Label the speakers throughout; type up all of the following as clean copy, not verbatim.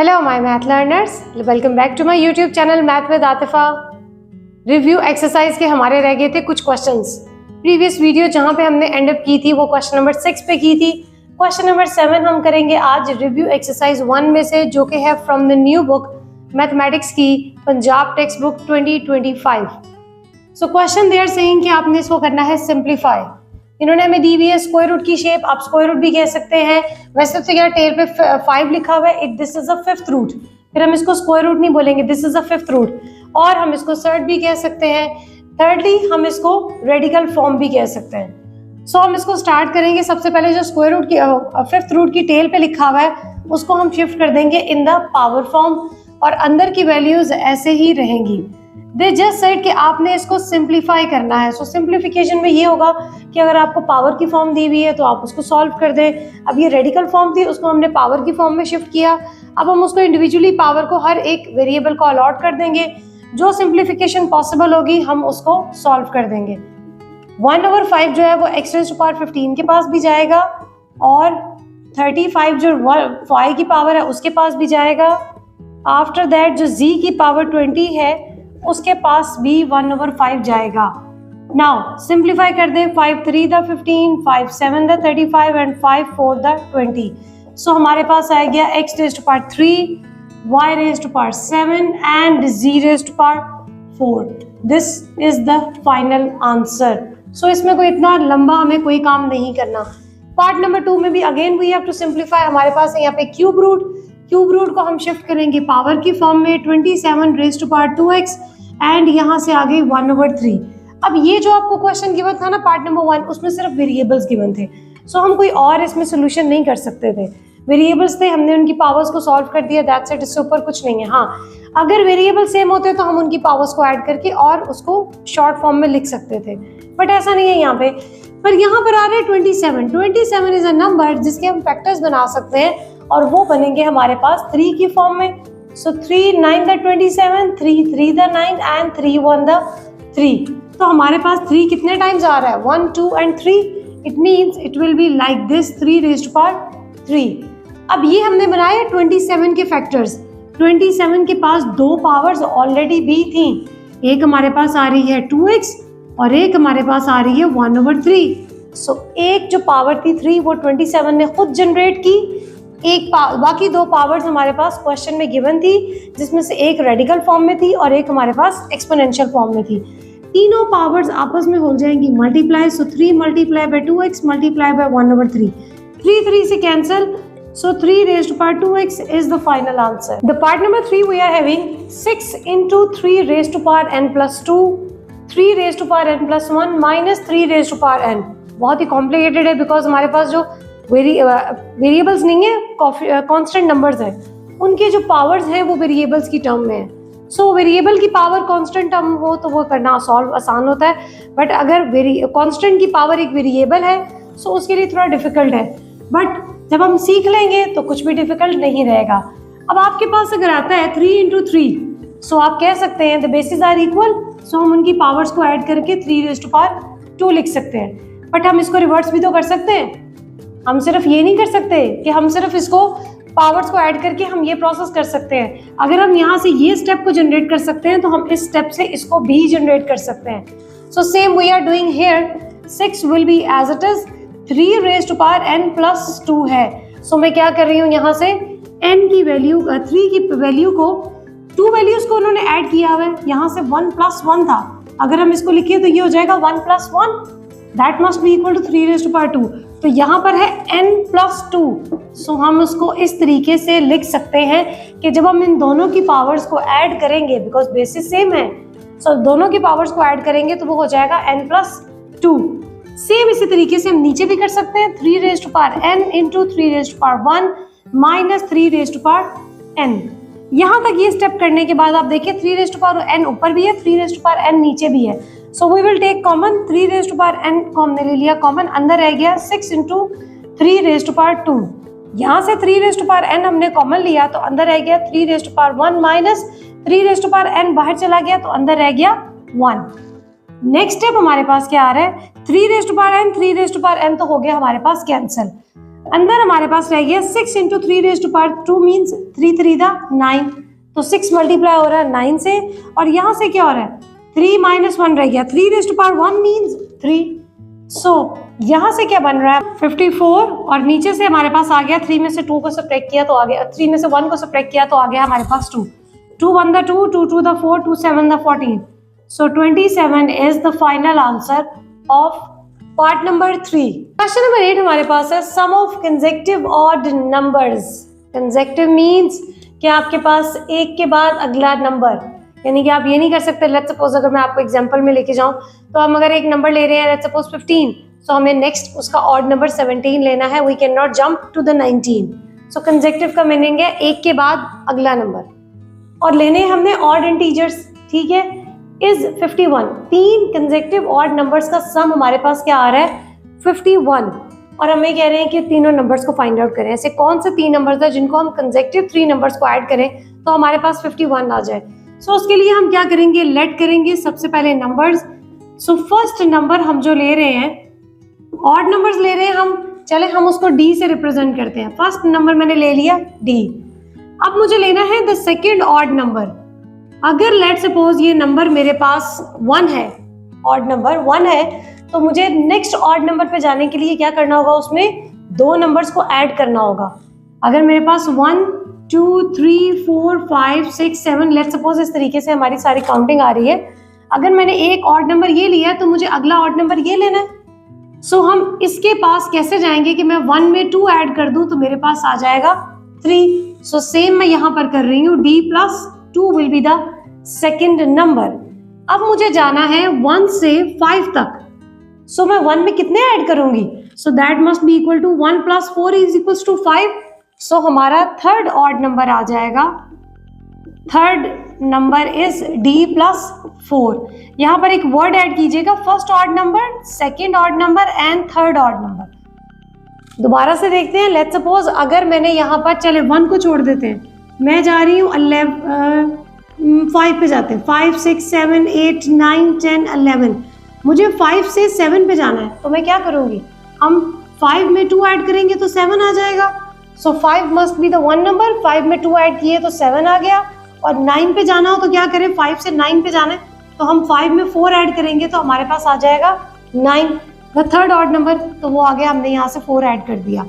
Speaker 1: Hello my math learners, welcome back to my YouTube channel Math with Aatifa। Review exercise के हमारे रह गए थे कुछ क्वेश्चंस। प्रीवियस वीडियो जहां पे हमने एंड अप की थी वो क्वेश्चन नंबर 6 पे की थी। क्वेश्चन नंबर 7 हम करेंगे आज रिव्यू एक्सरसाइज 1 में से, जो कि है from the new book mathematics की Punjab text book 2025। So question they are saying कि आपने इसको करना है सिंप्लीफाई। इन्होंने हमें दी हुई है स्क्वायर रूट की शेप, आप स्क्वायर रूट भी कह सकते हैं। वैसे तो यार टेल पे 5 लिखा हुआ है, this is a fifth root, फिर हम इसको स्क्वायर रूट नहीं बोलेंगे, this is a fifth root. और हम इसको सर्ड भी कह सकते हैं। थर्डली हम इसको रेडिकल फॉर्म भी कह सकते हैं। सो हम इसको स्टार्ट करेंगे। सबसे पहले जो स्क्वायर रूट की फिफ्थ रूट की टेल पे लिखा हुआ है उसको हम शिफ्ट कर देंगे इन द पावर फॉर्म, और अंदर की वैल्यूज ऐसे ही रहेंगी। दे जस्ट सेड कि आपने इसको सिंप्लीफाई करना है। सो सिंप्लीफिकेशन में ये होगा कि अगर आपको पावर की फॉर्म दी हुई है तो आप उसको सॉल्व कर दें। अब ये रेडिकल फॉर्म थी, उसको हमने पावर की फॉर्म में शिफ्ट किया। अब हम उसको इंडिविजुअली पावर को हर एक वेरिएबल को अलॉट कर देंगे। जो सिंप्लीफिकेशन पॉसिबल होगी हम उसको सॉल्व कर देंगे। 1/5 जो है वो x raised to power 15 के पास भी जाएगा, और 35 जो y की पावर है उसके पास भी जाएगा। आफ्टर दैट जो z की पावर 20 है उसके पास भी 1/5 जाएगा। नाउ सिंप्लीफाई कर दे। 5 3 द 15, 5 7 द 35 एंड 5 4 द 20। सो हमारे पास आ गया x raised to power 3, y raised to power 7 and z raised to power 4। This is the final answer. So इसमें कोई इतना लंबा हमें कोई काम नहीं करना। पार्ट नंबर 2 में भी again we have to simplify. हमारे पास है यहाँ पे क्यूब रूट को हम शिफ्ट करेंगे पावर की फॉर्म में। 27 raised to power 2x and यहाँ से आ गई 1/3। अब ये जो आपको क्वेश्चन गिवन था ना पार्ट नंबर 1, उसमें सिर्फ वेरिएबल्स गिवन थे। सो हम कोई और इसमें सोल्यूशन नहीं कर सकते थे। वेरिएबल्स थे, हमने उनकी पावर्स को सॉल्व कर दिया, दैट्स इट। इससे ऊपर कुछ नहीं है। हाँ, अगर वेरिएबल सेम होते तो हम उनकी पावर्स को ऐड करके और उसको शॉर्ट फॉर्म में लिख सकते थे, बट ऐसा नहीं है यहाँ पे। पर यहाँ पर आ रहे हैं 27 इज अ नंबर जिसके हम फैक्टर्स बना सकते हैं, और वो बनेंगे हमारे पास 3 की फॉर्म में। So 3 9 the 27, 3 3 the 9 and 3 1 the 3। तो हमारे पास 3 कितने टाइम्स आ रहा है? 1 2 and 3। It means it will be like this, 3 raised to power 3। अब ये हमने बनाए 27 के फैक्टर्स। 27 के पास 2 पावर्स ऑलरेडी भी थी। एक हमारे पास आ रही है 2x और एक हमारे पास आ रही है 1/3। सो एक जो पावर थी 3 वो 27 ने खुद जनरेट की। बाकी 2 पावर्स हमारे पास क्वेश्चन में गिवन थी, जिसमें से एक रेडिकल फॉर्म में थी और एक हमारे पास एक्सपोनेंशियल फॉर्म में थी। तीनों पावर्स आपस में हो जाएंगी multiply. So 3 multiply by 2x multiply by 1/3। 3 से cancel. So 3 raised to power 2x is the final answer. The part number 3 we are having 6 into 3 raised to power n plus 2, 3 raised to power n plus 1 minus 3 raised to power n। बहुत ही complicated है because हमारे पास जो variables नहीं है, constant numbers हैं, उनके जो powers हैं वो वेरिएबल्स की टर्म में है। सो वेरिएबल की पावर कांस्टेंट टर्म हो तो वो करना सॉल्व आसान होता है, बट अगर कांस्टेंट की पावर एक वेरिएबल है सो उसके लिए थोड़ा डिफिकल्ट है। बट जब हम सीख लेंगे तो कुछ भी डिफिकल्ट नहीं रहेगा। अब आपके पास अगर आता है 3 into 3, सो आप कह सकते हैं द बेसिस आर इक्वल। सो हम उनकी पावर्स को ऐड करके 3 raised to power 2 लिख सकते हैं। बट हम इसको रिवर्स भी तो कर सकते हैं। हम सिर्फ ये नहीं कर सकते कि हम सिर्फ इसको पावर्स को ऐड करके हम ये प्रोसेस कर सकते हैं। अगर हम यहाँ से ये स्टेप को जनरेट कर सकते हैं तो हम इस स्टेप से इसको भी जनरेट कर सकते हैं। So same we are doing here. 6 will be as it is 3 raised to power n plus 2 है। सो मैं क्या कर रही हूँ, यहाँ से n की वैल्यू 3 की वैल्यू को 2 वैल्यूज को उन्होंने ऐड किया हुआ है। यहाँ से 1 + 1 था, अगर हम इसको लिखिए तो ये हो जाएगा 1 + 1, that must be equal to 3 raised to power 2। तो यहाँ पर है n + 2। सो हम उसको इस तरीके से लिख सकते हैं कि जब हम इन दोनों की पावर्स को ऐड करेंगे, बिकॉज बेसिस सेम है, सो दोनों की पावर्स को ऐड करेंगे तो वो हो जाएगा n + 2। सेम इसी तरीके से हम नीचे भी कर सकते हैं। 3 raised to power n into 3 raised to power 1 minus 3 raised to power n। यहाँ तक ये स्टेप करने के बाद आप देखिए 3 raised to power n ऊपर भी है, 3 raised to power n नीचे भी है। So we will take common. 3 raised to power n को हमने ले लिया कॉमन, अंदर रह गया 6 into 3 raised to power 2। यहाँ से 3 raised to power n हमने कॉमन लिया तो अंदर रह गया 3 raised to power 1 minus 3 raised to power n बाहर चला गया तो अंदर रह गया 1। नेक्स्ट स्टेप हमारे पास क्या आ रहा है? 3 raised to power n 3 raised to power n तो हो गया हमारे पास कैंसिल। अंदर हमारे पास रह गया 6 into 3 raise to power 2 means 3 3 दा 9, तो 6 मल्टीप्लाई हो रहा है 9 से, और यहाँ से क्या हो रहा है 3 माइनस 1 रह गया, 3 रेज टू पावर 1 मीन्स 3। सो यहाँ से क्या बन रहा है 54, और नीचे से हमारे पास आ गया 3 में से 2 को सब्ट्रैक्ट किया तो आ गया, 3 में से 1 को सब्ट्रैक्ट किया तो आ गया हमारे पास 2, 2 1 the 2, 2 2 the 4, 2 7 the 14। So 27 is the final answer of part number 3। Question number 8 हमारे पास है sum of consecutive odd numbers. Consecutive means कि आपके पास एक के बाद अगला नंबर, यानी कि आप ये नहीं कर सकते, लेट्स सपोज अगर मैं आपको एग्जांपल में लेके जाऊं तो हम अगर एक नंबर ले रहे हैं लेट्स सपोज 15, सो हमें नेक्स्ट उसका ऑड नंबर 17 लेना है, we can not jump to the 19। So consecutive का मीनिंग है एक के बाद अगला नंबर, और लेने हमने ऑड इंटीजर्स, ठीक है, इज 51। 3 कंसेक्टिव ऑड नंबर्स का सम हमारे पास क्या आ रहा है 51, और हमें कह रहे हैं कि तीनों नंबर्स को फाइंड आउट करें। ऐसे कौन से 3 नंबर्स है जिनको हम कंसेक्टिव 3 नंबर्स को ऐड करें तो हमारे पास 51 आ जाए। सो उसके लिए हम क्या करेंगे, लेट करेंगे सबसे पहले नंबर्स। सो फर्स्ट नंबर हम जो ले रहे हैं, ऑड नंबर्स ले रहे हैं हम, चले हम उसको डी से रिप्रेजेंट करते हैं। फर्स्ट नंबर मैंने ले लिया डी। अब मुझे लेना है द सेकेंड ऑड नंबर। अगर लेट सपोज ये नंबर मेरे पास 1 है, ऑड नंबर 1 है, तो मुझे नेक्स्ट ऑड नंबर पे जाने के लिए क्या करना होगा, उसमें 2 नंबर्स को ऐड करना होगा। अगर मेरे पास 1 2 3 4 5 6 7 लेट सपोज इस तरीके से हमारी सारी काउंटिंग आ रही है, अगर मैंने एक ऑड नंबर ये लिया तो मुझे अगला ऑड नंबर ये लेना है। सो हम इसके पास कैसे जाएंगे कि मैं 1 में 2 ऐड कर दूं तो मेरे पास आ जाएगा 3। सो सेम मैं यहाँ पर कर रही हूँ, d plus 2 will be the second number. अब मुझे जाना है 1 से 5 तक। सो मैं 1 में कितने ऐड करूंगी, so that must be equal to 1 plus 4 is equal to 5। So हमारा थर्ड ऑड नंबर आ जाएगा, third number is d plus 4। यहाँ पर एक वर्ड ऐड कीजिएगा, first odd number, second odd number and third odd number. दोबारा से देखते हैं, लेट्स सपोज अगर मैंने यहाँ पर, चले 1 को छोड़ देते हैं, मैं जा रही हूँ 5 पे जाते हैं, 5 6 7 8 9 10 11। मुझे 5 से 7 पे जाना है, तो मैं क्या करूंगी, हम 5 में 2 ऐड करेंगे तो 7 आ जाएगा। सो 5 मस्ट बी द 1 नंबर, 5 में 2 ऐड किए तो 7 आ गया। और 9 पे जाना हो तो क्या करें, 5 से 9 पे जाना है तो हम 5 में 4 ऐड करेंगे तो हमारे पास आ जाएगा 9, द थर्ड ऑड नंबर। तो वो आ गया, हमने यहाँ से 4 ऐड कर दिया।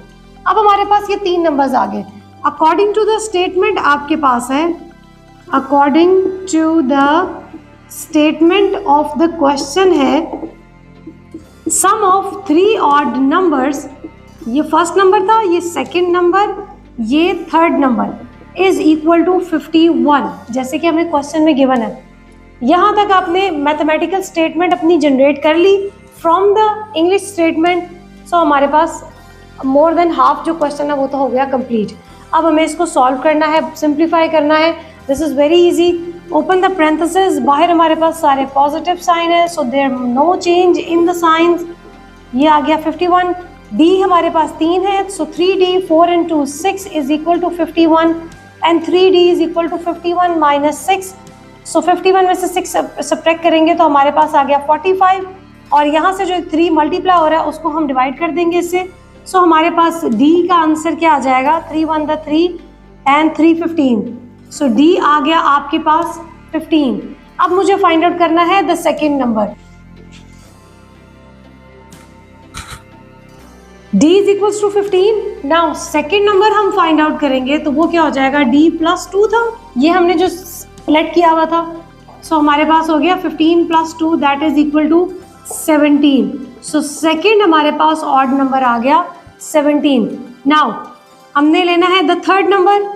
Speaker 1: अब हमारे पास ये 3 नंबर्स आ गए। अकॉर्डिंग टू द स्टेटमेंट आपके पास है, according to the statement of the question है सम ऑफ 3 ऑड नंबर्स, ये फर्स्ट नंबर था, ये सेकंड नंबर, ये third number is equal to 51, जैसे कि हमें क्वेश्चन में गिवन है। यहाँ तक आपने मैथमेटिकल स्टेटमेंट अपनी जनरेट कर ली फ्रॉम द इंग्लिश स्टेटमेंट। सो हमारे पास मोर देन हाफ जो क्वेश्चन है वो तो हो गया कंप्लीट। अब हमें इसको सॉल्व करना है, सिंप्लीफाई करना है। This is very easy. Open the parenthesis, बाहर हमारे पास सारे पॉजिटिव साइन है, so there no change in the signs. ये आ गया 51। डी हमारे पास 3 है, so 3d 4 into 6 is equal to 51 and 3d is equal to 51 minus 6। So 51 में से 6 सब्ट्रैक्ट करेंगे तो हमारे पास आ गया 45, और यहाँ से जो 3 मल्टीप्लाई हो रहा है उसको हम डिवाइड कर देंगे इससे। सो हमारे पास d का आंसर क्या आ जाएगा, 3 1 द 3 एंड 3 15। सो d आ गया आपके पास 15। अब मुझे फाइंड आउट करना है the second number. d is equals to 15। Now second number हम फाइंड आउट करेंगे तो वो क्या हो जाएगा, d प्लस 2 था, ये हमने जो सेलेक्ट किया हुआ था। सो हमारे पास हो गया 15 plus 2 that is equal to 17। So second हमारे पास ऑड नंबर आ गया 17। नाउ हमने लेना है the third number.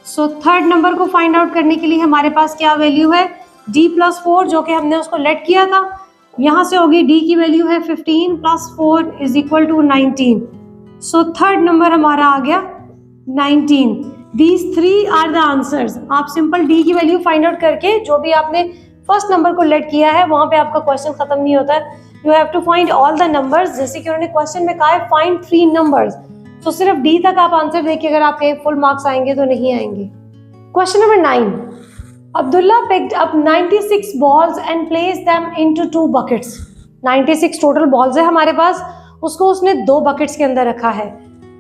Speaker 1: So third number को फाइंड आउट करने के लिए हमारे पास क्या वैल्यू है, d प्लस 4 जो कि हमने उसको लेट किया था। यहाँ से होगी d की वैल्यू है 15 plus 4 is equal to 19। So third number हमारा आ गया 19। These 3 are the answers. आप सिंपल d की वैल्यू फाइंड आउट करके जो भी आपने फर्स्ट नंबर को लेट किया है वहाँ पे आपका क्वेश्चन खत्म नहीं होता है। You have to find all the numbers, जैसे कि उन्होंने क्वेश्चन में कहा है फाइंड 3 नंबर्स। तो सिर्फ d तक आप आंसर देखिए, अगर आपके फुल मार्क्स आएंगे तो नहीं आएंगे। Question number 9, Abdullah picked up 96 balls and placed them into 2 buckets. 96 total balls है हमारे पास, उसको उसने 2 बकेट्स के अंदर रखा है।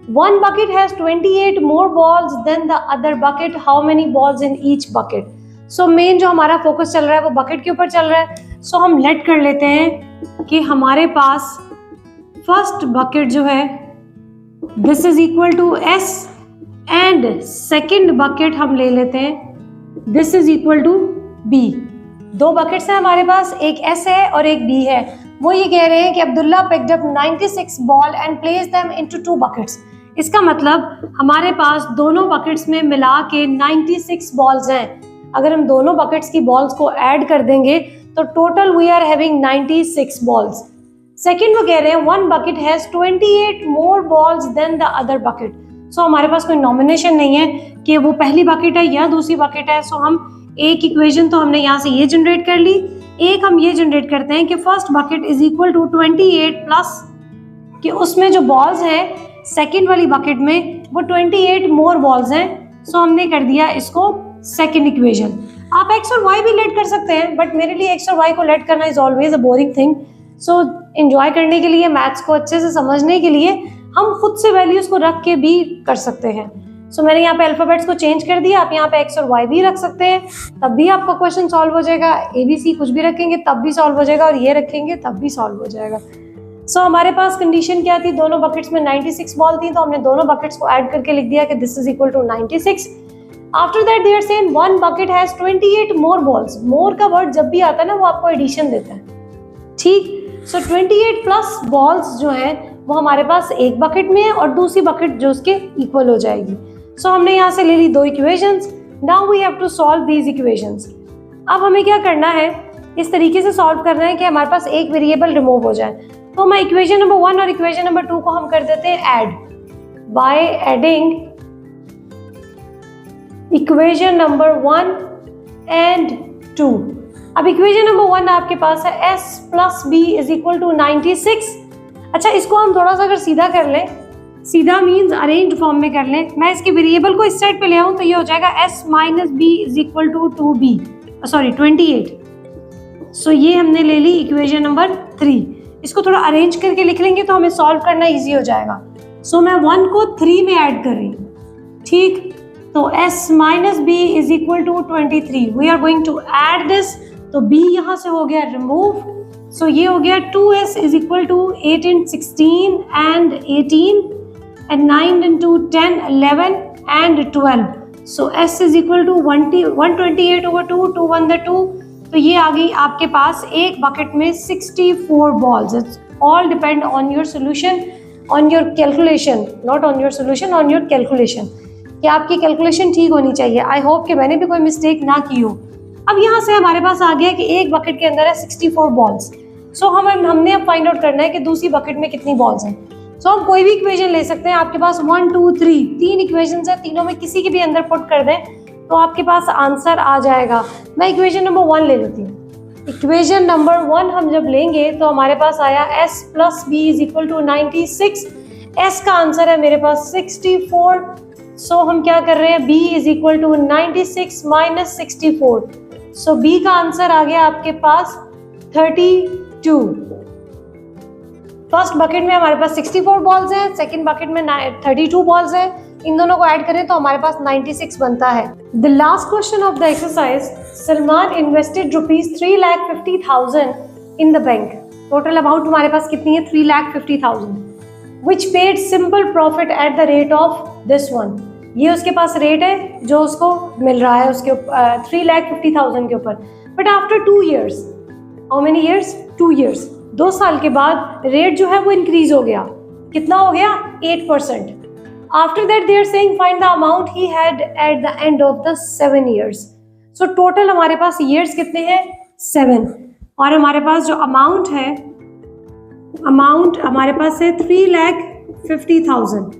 Speaker 1: One bucket has 28 more balls than the other bucket. How many balls in each bucket? So main जो हमारा फोकस चल रहा है वो बकेट के ऊपर चल रहा है. So हम लेट कर लेते हैं कि हमारे पास फर्स्ट बकेट जो है this is equal to S and second bucket हम ले लेते हैं this is equal to B. दो बकेट्स हैं हमारे पास, एक S है और एक B है. वो ये कह रहे हैं कि Abdullah picked up 96 ball and place them into 2 buckets. इसका मतलब हमारे पास दोनों बकेट्स में मिला के 96 बॉल्स हैं. अगर हम दोनों बकेट्स की बॉल्स को ऐड कर देंगे तो total we are having 96 balls. Second वो कह रहे हैं one bucket has 28 more balls than the other bucket. So हमारे पास कोई नॉमिनेशन नहीं है कि वो पहली बकेट है या दूसरी बकेट है. सो हम एक इक्वेशन तो हमने यहाँ से ये जनरेट कर ली, एक हम ये जनरेट करते हैं कि first bucket is equal to 28 plus कि उसमें जो बॉल्स हैं सेकेंड वाली बकेट में वो 28 मोर बॉल्स हैं. सो हमने कर दिया इसको सेकेंड इक्वेशन. आप एक्स और वाई भी लेट कर सकते हैं बट मेरे लिए एक्स और वाई को लेट करना is always a boring thing. So enjoy करने के लिए, मैथ्स को अच्छे से समझने के लिए हम खुद से वैल्यूज को रख के भी कर सकते हैं. सो मैंने यहाँ पे अल्फाबेट्स को चेंज कर दिया. आप यहाँ पे एक्स और वाई भी रख सकते हैं, तब भी आपका क्वेश्चन सॉल्व हो जाएगा. ABC कुछ भी रखेंगे तब भी सॉल्व हो जाएगा और ये रखेंगे तब भी सॉल्व हो जाएगा. सो हमारे पास कंडीशन क्या थी, दोनों बकेट्स में 96 बॉल थी तो हमने दोनों बकेट्स को ऐड करके लिख दिया कि this is equal to 96. After that they are saying one bucket has 28 more balls. More का वर्ड जब भी आता है ना वो आपको एडिशन देता है, ठीक. सो 28 प्लस बॉल्स जो हैं वो हमारे पास एक बकेट में है और दूसरी बकेट जो उसके इक्वल हो जाएगी. सो हमने यहाँ से ले ली दो equations. Now we have to solve these equations. अब हमें क्या करना है, इस तरीके से सॉल्व करना है कि हमारे पास एक वेरिएबल रिमूव हो जाए. तो मैं इक्वेशन नंबर 1 और इक्वेशन नंबर 2 को हम कर देते हैं add by adding equation number 1 and 2. अब इक्वेशन नंबर 1 आपके पास है S plus B is equal to 96. अच्छा, इसको हम थोड़ा सा अगर सीधा कर लें, सीधा मीन्स अरेंज्ड फॉर्म में कर लें. मैं इसके वेरिएबल को इस साइड पे ले आऊं तो ये हो जाएगा S minus B is equal to 2B, sorry 28. So ये हमने ले ली इक्वेशन नंबर 3. इसको थोड़ा अरेंज करके लिख लेंगे तो हमें सॉल्व करना इजी हो जाएगा. सो मैं 1 को 3 में ऐड कर रही हूँ, ठीक. तो S minus B is equal to 23. We are going to add this. तो B यहाँ से हो गया रिमूव. सो ये हो गया 2S is equal to 8 in 16 and 18 and 9 into 10 11 and 12. So S is equal to 128 over 2, 2 1 the 2. तो ये आ गई आपके पास एक बकेट में 64 balls. It's all depend on your solution, on your calculation, not on your solution, on your calculation. कि आपकी calculation ठीक होनी चाहिए. आई होप कि मैंने भी कोई मिस्टेक ना की हो. अब यहाँ से हमारे पास आ गया कि एक बकेट के अंदर है 64 balls. सो हमने अब फाइंड आउट करना है कि दूसरी बकेट में कितनी बॉल्स हैं. सो हम कोई भी इक्वेशन ले सकते हैं. आपके पास 1 2 3 तीन इक्वेशंस है, तीनों में किसी के भी अंदर पुट कर दें तो आपके पास आंसर आ जाएगा. मैं इक्वेशन नंबर 1 ले लेती हूँ. इक्वेशन नंबर 1 हम जब लेंगे तो हमारे पास आया S plus B is equal to 96. S का आंसर है मेरे पास 64. सो हम क्या कर रहे हैं, B is equal to 96 minus 64. So B का आंसर आ गया आपके पास 32. फर्स्ट बकेट में हमारे पास 64 बॉल्स हैं, सेकंड बकेट में 32 बॉल्स हैं. इन दोनों को ऐड करें तो हमारे पास 96 बनता है. The last question of the exercise, Salman invested ₹3,50,000 in the bank. Total amount हमारे पास कितनी है, 3,50,000, which paid simple profit at the rate of this one. ये उसके पास रेट है जो उसको मिल रहा है उसके 3,50,000 के ऊपर. But after 2 years, how many years, 2 years, 2 साल के बाद रेट जो है वो इंक्रीज हो गया. कितना हो गया, 8%. After that they are saying find the amount he had at the end of the 7 years. So total हमारे पास ईयर्स कितने हैं, 7. और हमारे पास जो अमाउंट है, अमाउंट हमारे पास है 3,50,000.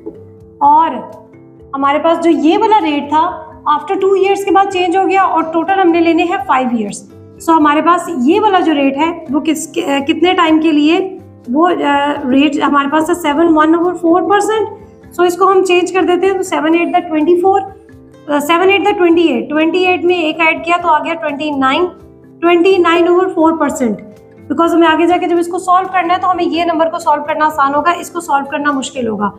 Speaker 1: और हमारे पास जो ये वाला रेट था आफ्टर 2 years के बाद चेंज हो गया और टोटल हमने लेने हैं 5 years. सो हमारे पास ये वाला जो रेट है वो कितने टाइम के लिए, वो रेट हमारे पास है 7/1/4%. सो इसको हम चेंज कर देते हैं. तो 7 8 द 24, 7 8 द 28, 28 में एक ऐड किया तो आ गया 29/4%. बिकॉज हमें आगे जाके जब इसको सॉल्व करना है तो हमें ये नंबर को सॉल्व करना आसान होगा, इसको सॉल्व करना मुश्किल होगा.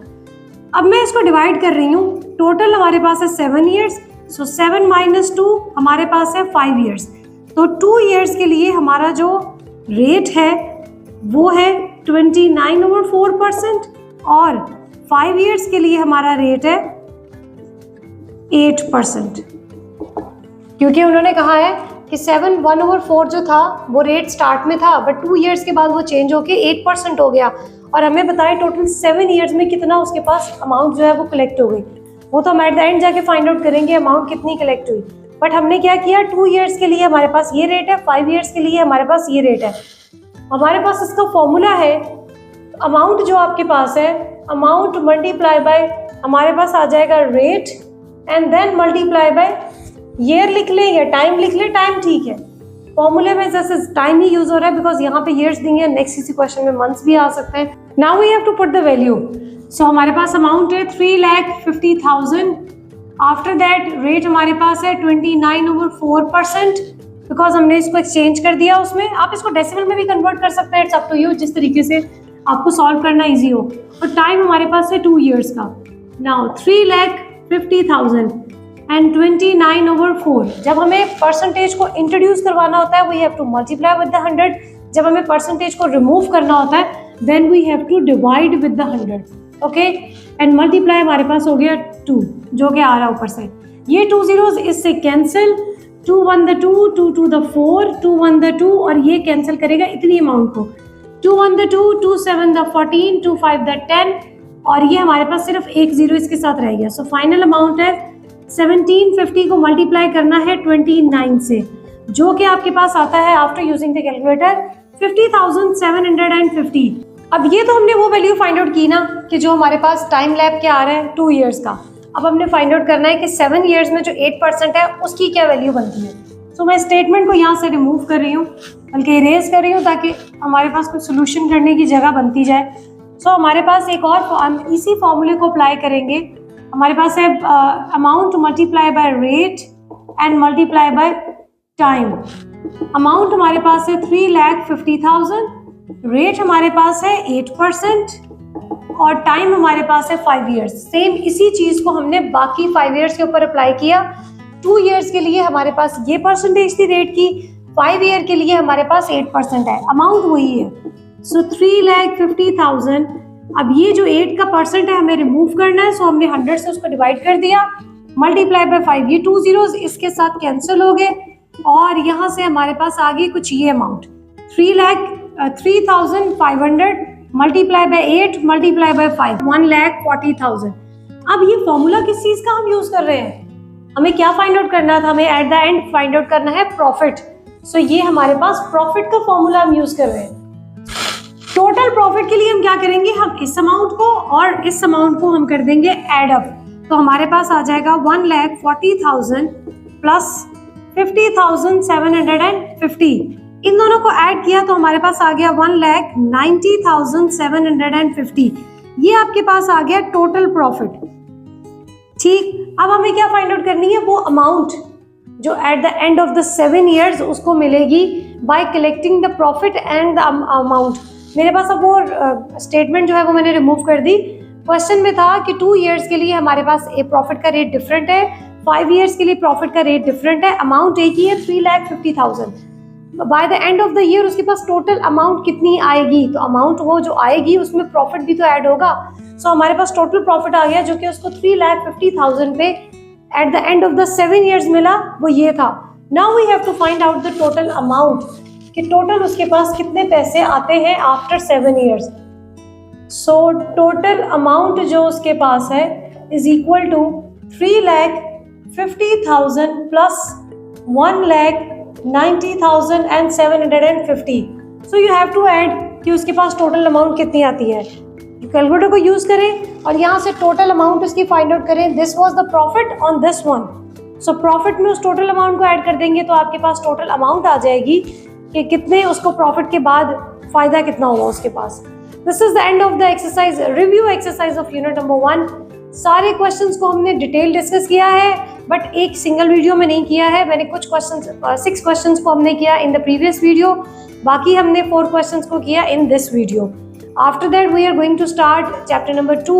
Speaker 1: अब मैं इसको डिवाइड कर रही हूँ, टोटल हमारे पास है 7 ईयर्स, सो 7 - 2 हमारे पास है 5 ईयर्स। तो 2 ईयर्स के लिए हमारा जो रेट है वो है 29/4% और 5 ईयर्स के लिए हमारा रेट है 8%, क्योंकि उन्होंने कहा है कि 7/1/4 जो था वो रेट स्टार्ट में था, बट 2 ईयर्स के बाद वो चेंज होके 8% हो गया। और हमें बताया टोटल 7 ईयर्स में कितना उसके पास अमाउंट जो है वो कलेक्ट हो गई। वो तो हम एट द एंड जाके फाइंड आउट करेंगे अमाउंट कितनी कलेक्ट हुई, बट हमने क्या किया, 2 ईयर्स के लिए हमारे पास ये रेट है, 5 ईयर्स के लिए हमारे पास ये रेट है। हमारे पास इसका फॉर्मूला है, अमाउंट जो आपके पास है, अमाउंट मल्टीप्लाई बाय हमारे पास आ जाएगा rate and then multiply by year लिख लें या टाइम लिख लें, टाइम ठीक है। फॉर्मूले में जैसे टाइम ही यूज हो रहा है बिकॉज यहाँ पे ईयर्स देंगे, नेक्स्ट किसी क्वेश्चन में मंथ्स भी आ सकते हैं। Now we have to put the value. So हमारे पास अमाउंट है 3,50,000। आफ्टर दैट रेट हमारे पास है 29/4% बिकॉज हमने इसको एक्सचेंज कर दिया उसमें। आप इसको डेसिमल में भी कन्वर्ट कर सकते हैं, इट्स अप टू यू, जिस तरीके से आपको सॉल्व करना इजी हो। और टाइम हमारे पास है 2 ईयर्स का। Now 3,50,000 and 29/4। जब हमें परसेंटेज को इंट्रोड्यूस करवाना होता है we have to multiply with the 100। जब हमें परसेंटेज को रिमूव करना होता है then we have to divide with the 100। Okay, and multiply हमारे पास हो गया 2 जो कि आ रहा है ऊपर से। ये 2 zeros इससे कैंसिल, 2 1 2, 2 2 4, 2 1 2 और ये कैंसिल करेगा इतनी अमाउंट को। 2 1 2, 2 7 14, 2 5 10 और ये हमारे पास सिर्फ एक जीरो इसके साथ रह गया। सो फाइनल अमाउंट है 1750 को मल्टीप्लाई करना है 29 से, जो कि आपके पास आता है आफ्टर यूजिंग द कैलकुलेटर 50,750। अब ये तो हमने वो वैल्यू फाइंड आउट की ना कि जो हमारे पास टाइम लैप क्या आ रहा है 2 ईयर्स का। अब हमने फाइंड आउट करना है कि 7 ईयर्स में जो 8% है उसकी क्या वैल्यू बनती है। सो मैं स्टेटमेंट को यहाँ से रिमूव कर रही हूँ, बल्कि इरेज कर रही हूँ ताकि हमारे पास कोई सोल्यूशन करने की जगह बनती जाए। सो हमारे पास एक और हम इसी फॉर्मूले को अप्लाई करेंगे। हमारे पास है amount multiply by rate and multiply by time. Amount हमारे पास है 3,50,000, रेट हमारे पास है 8% और टाइम हमारे पास है 5 ईयर्स। सेम इसी चीज को हमने बाकी 5 ईयर्स के ऊपर अप्लाई किया। 2 ईयर्स के लिए हमारे पास ये परसेंटेज थी रेट की, 5 ईयर के लिए हमारे पास 8% है, अमाउंट वही है। सो 3,50,000। अब ये जो 8 का परसेंट है हमें रिमूव करना है, सो हमने 100 से उसको डिवाइड कर दिया, मल्टीप्लाई बाय 5। ये 2 zeros इसके साथ कैंसिल हो गए और यहाँ से हमारे पास आ गई कुछ ये amount 3,500 multiply by 8 multiply by 5, 1,40,000। अब ये फॉर्मूला किस चीज का हम यूज कर रहे हैं, हमें क्या फाइंड आउट करना था, हमें eight the and find out करना है प्रॉफिट। सो ये हमारे पास प्रॉफिट का फॉर्मूला हम यूज कर रहे हैं। टोटल प्रॉफिट के लिए हम क्या करेंगे, हम इस अमाउंट को और इस अमाउंट को हम कर देंगे एड अप। तो हमारे पास आ जाएगा 1,40,000 प्लस 50,750। इन दोनों को ऐड किया तो हमारे पास आ गया 1,90,750। ये आपके पास आ गया टोटल प्रॉफिट। ठीक, अब हमें क्या फाइंड आउट करनी है, वो अमाउंट जो eight the end of the 7 years उसको मिलेगी bye collecting the profit and the amount. मेरे पास अब वो स्टेटमेंट जो है वो मैंने रिमूव कर दी। क्वेश्चन में था कि 2 ईयर्स के लिए हमारे पास प्रॉफिट का रेट डिफरेंट है, 5 ईयर्स के लिए प्रॉफिट का रेट डिफरेंट है, अमाउंट एक ही है 3,50,000। By the end of the year उसके पास टोटल अमाउंट कितनी आएगी, तो अमाउंट वो जो आएगी उसमें प्रॉफिट भी तो ऐड होगा। सो हमारे पास टोटल प्रॉफिट आ गया जो कि उसको 3,50,000 पे at the end of the 7 years मिला, वो ये था। Now we have to find out the total amount कि टोटल उसके पास कितने पैसे आते हैं after 7 years. So total amount जो उसके पास है is equal to 3,50,000 plus 1,90,750। So you have to add कि उसके पास टोटल अमाउंट कितनी आती है। कैलकुलेटर को यूज करें और यहाँ से टोटल अमाउंट उसकी फाइंड आउट करें। This was the profit on this one. So profit में उस टोटल अमाउंट को ऐड कर देंगे तो आपके पास टोटल अमाउंट आ जाएगी कि कितने उसको प्रॉफिट के बाद फायदा कितना होगा उसके पास। This is the end of the exercise, review exercise of unit number 1। सारे क्वेश्चंस को हमने डिटेल डिस्कस किया है बट एक सिंगल वीडियो में नहीं किया है। मैंने कुछ क्वेश्चंस 6 क्वेश्चंस को हमने किया इन द प्रीवियस वीडियो, बाकी हमने 4 क्वेश्चंस को किया in this video. After that we are going to start chapter number 2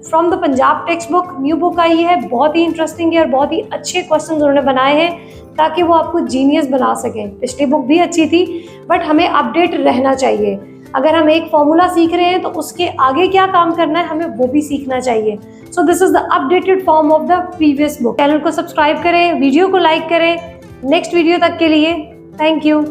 Speaker 1: from the Punjab text book. New book आई है, बहुत ही इंटरेस्टिंग है और बहुत ही अच्छे क्वेश्चन उन्होंने बनाए हैं ताकि वो आपको जीनियस बना सकें। पिछली बुक भी अच्छी थी बट हमें अपडेट रहना चाहिए। अगर हम एक फॉर्मूला सीख रहे हैं तो उसके आगे क्या काम करना है हमें वो भी सीखना चाहिए। So this is the updated form of the previous book. Channel को सब्सक्राइब करें, वीडियो को लाइक करें। नेक्स्ट वीडियो तक के लिए थैंक यू।